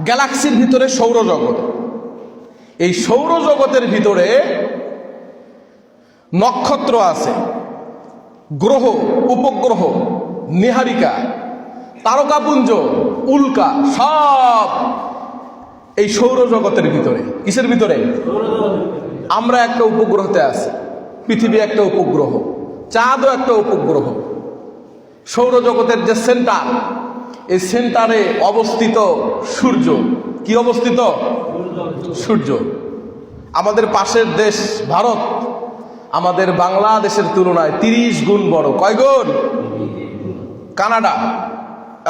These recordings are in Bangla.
গ্যালাক্সির ভিতরে সৌরজগৎ। এই সৌরজগতের ভিতরে নক্ষত্র আছে, গ্রহ, উপগ্রহ, নীহারিকা, তারকাপুঞ্জ, উল্কা, সব এই সৌরজগতের ভিতরে। কিসের ভিতরে? আমরা একটা উপগ্রহতে আছি, পৃথিবী একটা উপগ্রহ, চাঁদও একটা উপগ্রহ। সৌরজগতের যে সেন্টার, এই সেন্টারে অবস্থিত সূর্য। কি অবস্থিত? সূর্য। আমাদের পাশের দেশ ভারত আমাদের বাংলাদেশের তুলনায় 30 গুণ বড়। কয় গুণ? কানাডা,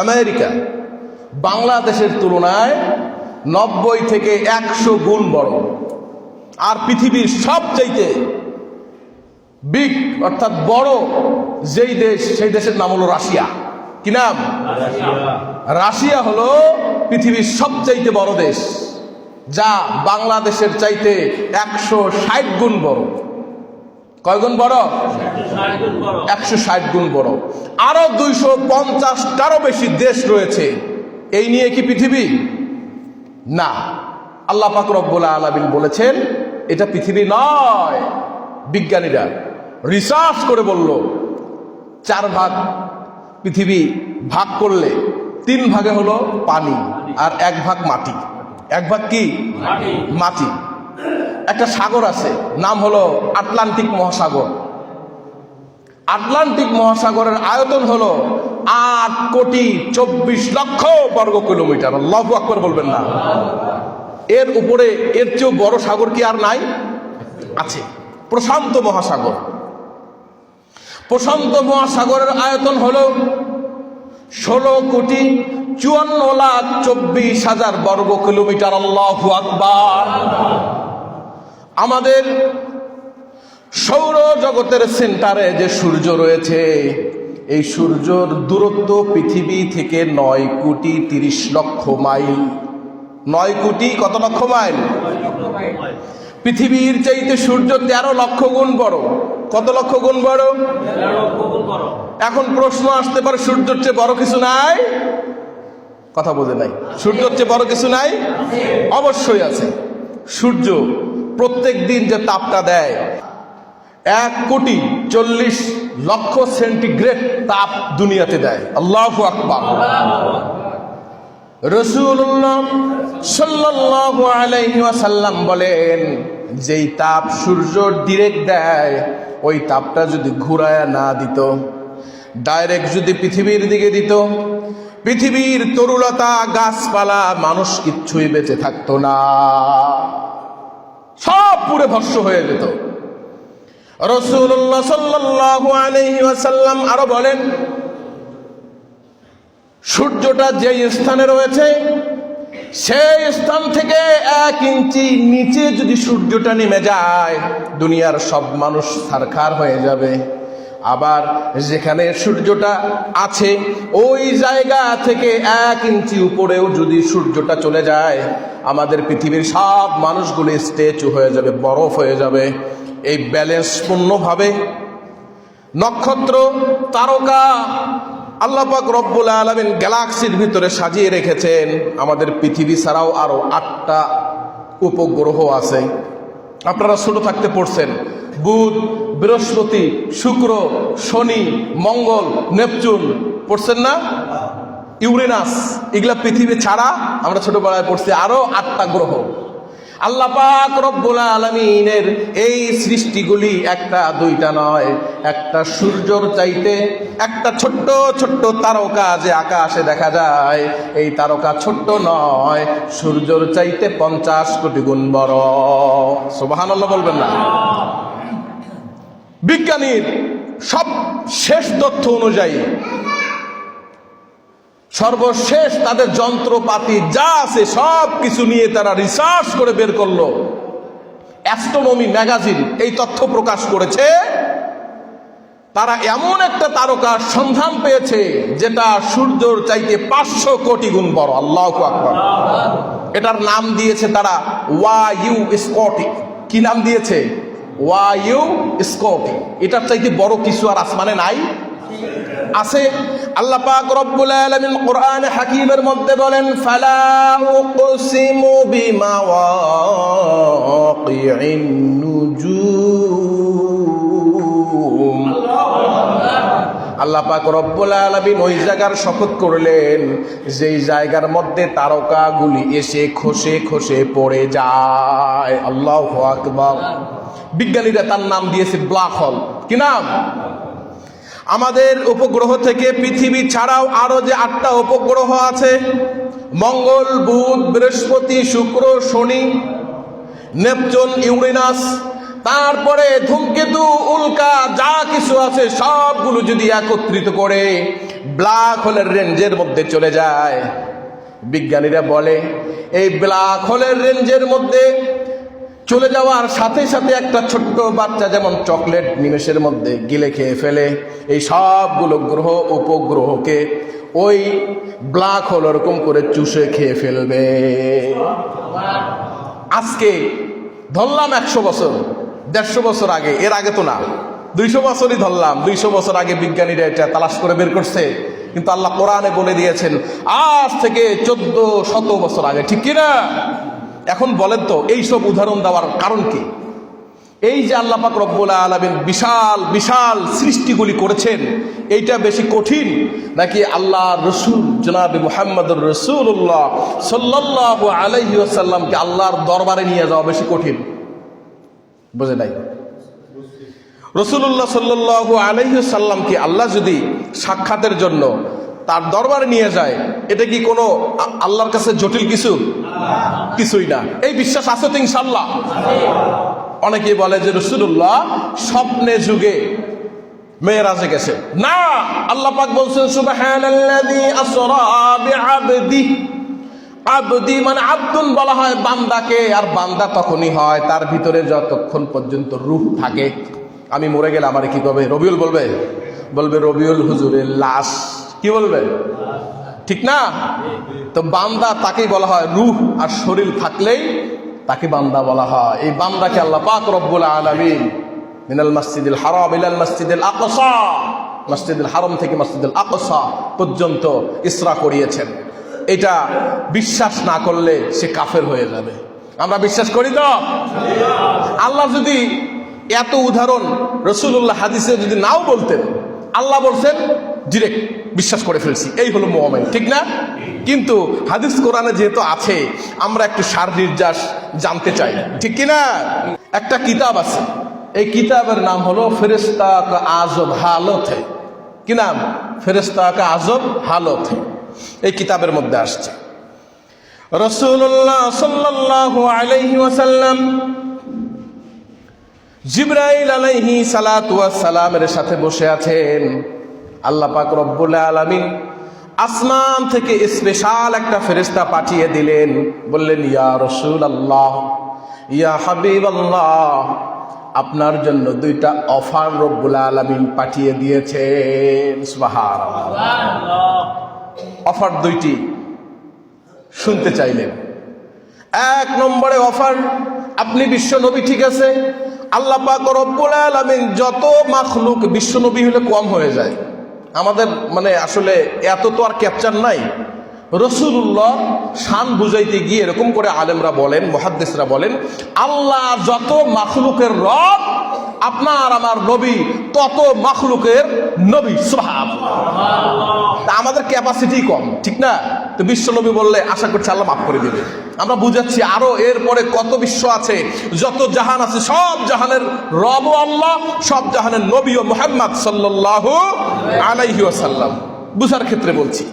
আমেরিকা বাংলাদেশের তুলনায় 90 থেকে 100 গুণ বড়। আর পৃথিবীর সবচাইতে বিগ অর্থাৎ বড় যেই দেশ, সেই দেশের নাম হলো রাশিয়া। কি নাম? রাশিয়া হলো পৃথিবীর সবচাইতে বড় দেশ, যা বাংলাদেশের চাইতে 160 গুণ বড়। কয় গুণ বড়? 160 গুণ বড়। আরো 250টারও বেশি দেশ রয়েছে। এই নিয়ে কি পৃথিবী? না। আল্লাহ পাক রব্বুল আলামিন বলেছেন এটা পৃথিবী নয়। বিজ্ঞানীরা রিসার্চ করে বলল 4 ভাগ পৃথিবী ভাগ করলে 3 ভাগে হলো পানি আর 1 ভাগ মাটি। 1 ভাগ কি? মাটি। একটা সাগর আছে, নাম হলো আটলান্টিক মহাসাগর। আটলান্টিক মহাসাগরের আয়তন হলো 8,24,00,000 বর্গ কিলোমিটার। আল্লাহু আকবার বলবেন না? এর উপরে এর চেয়েও বড় সাগর কি আর নাই? আছে, প্রশান্ত মহাসাগর। প্রশান্ত মহাসাগরের আয়তন হলো 16,54,24,000 বর্গ কিলোমিটার। আল্লাহু আকবার। আমাদের সৌরজগতের সেন্টারে যে সূর্য রয়েছে, এই সূর্যর দূরত্ব পৃথিবী থেকে 9,30,00,000 মাইল। 9 কোটি কত লক্ষ মাইল? পৃথিবীর চাইতে সূর্য 13 লক্ষ গুণ বড়। কত লক্ষ গুণ বড়? 13 লক্ষ গুণ বড়। এখন প্রশ্ন আসতে পারে, সূর্যের চেয়ে বড় কিছু নাই? কথা বোঝে নাই। সূর্যের চেয়ে বড় কিছু নাই? অবশ্যই আছে। সূর্য প্রত্যেক দিন যে তাপটা দেয়, 1,40,00,000 সেন্টিগ্রেড তাপ দুনিয়াতে দেয়। আল্লাহু আকবার। রাসূলুল্লাহ সাল্লাল্লাহু আলাইহি ওয়াসাল্লাম বলেন, যেই তাপ সূর্য ডিরেক্ট দেয়, ওই তাপটা যদি ঘুরায়া না দিত, ডাইরেক্ট যদি পৃথিবীর দিকে দিত, পৃথিবীর তরুলতা, গাছপালা, মানুষ কিচ্ছুই বেঁচে থাকতো না, সব পুরে ভস্ম হয়ে যেত। রাসূলুল্লাহ সাল্লাল্লাহু আলাইহি ওয়াসাল্লাম আরো বলেন, সূর্যটা যে স্থানে রয়েছে, সেই স্থান থেকে 1 ইঞ্চি নিচে যদি সূর্যটা নেমে যায়, দুনিয়ার সব মানুষ ছারখার হয়ে যাবে। আবার যেখানে সূর্যটা আছে, ওই জায়গা থেকে 1 ইঞ্চি উপরেও যদি সূর্যটা চলে যায়, আমাদের পৃথিবীর সব মানুষগুলো স্ট্যাচু হয়ে যাবে, বরফ হয়ে যাবে। এই ব্যালেন্স পূর্ণভাবে নক্ষত্র, তারকা আল্লাহ পাক রব্বুল আলামিন গ্যালাক্সির ভিতরে সাজিয়ে রেখেছেন। আমাদের পৃথিবী ছাড়াও আরো 8টা উপগ্রহ আছে। আপনারা ছোট থাকতে পড়ছেন, বুধ, বৃহস্পতি, শুক্র, শনি, মঙ্গল, নেপচুন পড়ছেন না? ইউরেনাস, এগুলা পৃথিবী ছাড়া আমরা ছোটবেলায় পড়ছি আরো 8টা গ্রহ। আল্লাহ পাক রব্বুল আলামিনের এই সৃষ্টিগুলি 1টা 2টা নয়, একটা সূর্যর চাইতে একটা ছোট্ট ছোট্ট তারকা যে আকাশে দেখা যায়, এই তারকা ছোট্ট নয়, সূর্যর চাইতে 50 কোটি গুণ বড়। সুবহানাল্লাহ বলবেন না? বিজ্ঞানীর সব শেষ তথ্য অনুযায়ী, সর্বশেষ তাদের যন্ত্রপাতি যা আছে সব কিছু নিয়ে তারা রিসার্চ করে বের করলো। অ্যাস্ট্রোনমি ম্যাগাজিন এই তথ্য প্রকাশ করেছে, তারা এমন একটা তারকার সন্ধান পেয়েছে যেটা সূর্যের চাইতে 500 কোটি গুণ বড়। আল্লাহু আকবার। এটার নাম দিয়েছে তারা ওয়াইউ স্কটি। কি নাম দিয়েছে? YU Scotty. এটার চাইতে বড় কিছু আর আসমানে নাই? আছে। আল্লাহ পাক রব্বুল আলামিন কোরআনে হাকীমের মধ্যে বলেন, ফালা উকসিমু বিমাওয়াকিন নুজুম। আল্লাহ পাক রব্বুল আলামিন ওই জায়গার শপথ করলেন যেই জায়গার মধ্যে তারকাগুলি এসে খসে খসে পড়ে যায়। আল্লাহু আকবার। বিজ্ঞানীরা তার নাম দিয়েছে ব্ল্যাক হোল। কি নাম? আমাদের উপগ্রহ থেকে পৃথিবী ছাড়াও আরো যে 8টা উপগ্রহ আছে, মঙ্গল, বুধ, বৃহস্পতি, শুক্র, শনি, নেপচুন, ইউরেনাস, তারপরে ধূমকেতু, উল্কা, যা কিছু আছে সবগুলো যদি একত্রিত করে ব্ল্যাক হোলের রেঞ্জের মধ্যে চলে যায়, বিজ্ঞানীরা বলে এই ব্ল্যাক হোলের রেঞ্জের মধ্যে চলে যাওয়ার সাথে সাথে একটা ছোট্ট বাচ্চা যেমন চকলেট নিমেষের মধ্যে গিলে খেয়ে ফেলে, এই সবগুলো গ্রহ উপগ্রহকে ওই ব্ল্যাক হোল ওরকম করে চুষে খেয়ে ফেলবে। আজকে ধরলাম 100 বছর, 150 বছর আগে, এর আগে তো না, 200 বছরই ধরলাম, 200 বছর আগে বিজ্ঞানীরা এটা তালাশ করে বের করছে। কিন্তু আল্লাহ কোরআনে বলে দিয়েছেন আজ থেকে 1400 বছর আগে। ঠিক কিনা? এখন বলেন তো এইসব উদাহরণ দেওয়ার কারণ কি? এই যে আল্লাহ পাক রব্বুল আলামিন বিশাল বিশাল সৃষ্টিগুলি করেছেন, এইটা বেশি কঠিন নাকি আল্লাহ রসুল জনাবে মুহাম্মদুর রাসূলুল্লাহ সাল্লাল্লাহু আলাইহি ওয়াসাল্লামকে আল্লাহর দরবারে নিয়ে যাওয়া বেশি কঠিন? বুঝে নাই? রাসূলুল্লাহ সাল্লাল্লাহু আলাইহি ওয়াসাল্লামকে আল্লাহ যদি সাক্ষাতের জন্য তার দরবারে নিয়ে যায়, এটা কি কোনো আল্লাহর কাছে জটিল কিছু? কিছুই না। এই বিশ্বাস আছে তো ইনশাআল্লাহ? অনেকে বলে যে রাসূলুল্লাহ স্বপ্নে যুগে মেরাজে গেছে। না, আল্লাহ পাক বলছেন সুবহানাল্লাযী আসরা বিআবদি। আবদি মানে আব্দুন বলা হয় বান্দাকে, আর বান্দা তখনই হয় তার ভিতরে যতক্ষণ পর্যন্ত রূহ থাকে। আমি মরে গেলে আমারে কি করবে? রবিউল বলবে, বলবে রবিউল হুজুরের লাশ। কি বলবে? ঠিক না? তো বান্দা তাকেই বলা হয়, রূহ আর শরীর থাকলেই তাকে বান্দা বলা হয়। এই বান্দাকে আল্লাহ পাক রব্বুল আলামিন মিনাল মসজিদুল হারাম ইলাল মসজিদুল আকসা, মসজিদুল হারাম থেকে মসজিদুল আকসা পর্যন্ত ইসরা করিয়েছেন। এটা বিশ্বাস না করলে সে কাফের হয়ে যাবে। আমরা বিশ্বাস করি তো? আল্লাহ যদি এত উদাহরণ রাসূলুল্লাহ হাদিসে যদি নাও বলতেন, আল্লাহ বলছেন ডিরেক্ট বিশ্বাস করে ফেলছি, এই হলো মুমিন। ঠিক না? কিন্তু হাদিস কোরআনে যেহেতু আছে, আমরা একটু সার নির্যাস জানতে চাই। ঠিক কিনা? একটা কিতাব আছে, এই কিতাবের নাম হলো ফেরেশতা কা আজব হালত হ্যায়। কি নাম? ফেরেশতা কা আজব হালত হ্যায়। এই কিতাবের মধ্যে আসছে রাসূলুল্লাহ সাল্লাল্লাহু আলাইহি ওয়াসাল্লাম জিবরাইল আলাইহি সালাতু ওয়াস সালামের সাথে বসে আছেন। আল্লাহ পাক রব্বুল আলামিন আসমান থেকে স্পেশাল একটা ফেরেশতা পাঠিয়ে দিলেন। বললেন, ইয়া রাসূলুল্লাহ, ইয়া হাবিবাল্লাহ, আপনার জন্য 2টা অফার রব্বুল আলামিন পাঠিয়ে দিয়েছেন। সুবহানাল্লাহ। অফার 2টি শুনতে চাইলেন। 1 নম্বরে অফার, আপনি বিশ্ব নবী, ঠিক আছে, আল্লাহ পাক রব্বুল আলামিন যত মাখলুক, বিশ্ব নবী হলে কম হয়ে যায়, আমাদের মানে আসলে এত তো আর ক্যাপচার নাই। রাসূলুল্লাহ শান বুঝাইতে গিয়ে এরকম করে আলেমরা বলেন, মুহাদ্দিসরা বলেন, আল্লাহ যত মাখলুকের রব, আপনার আমার নবী তত মাখলুকের নবী। সুবহানাল্লাহ। আমাদের ক্যাপাসিটি কম, ঠিক না? তো বিশ্ব নবী বললে আশা করছি আল্লাহ মাফ করে দিবে। আমরা বুঝাচ্ছি আরো এরপরে কত বিশ্ব আছে, যত জাহান আছে, সব জাহানের রব আল্লাহ, সব জাহানের নবী ও মুহাম্মদ সাল্লাল্লাহু আলাইহি ওয়াসাল্লাম। বুঝার ক্ষেত্রে বলছি।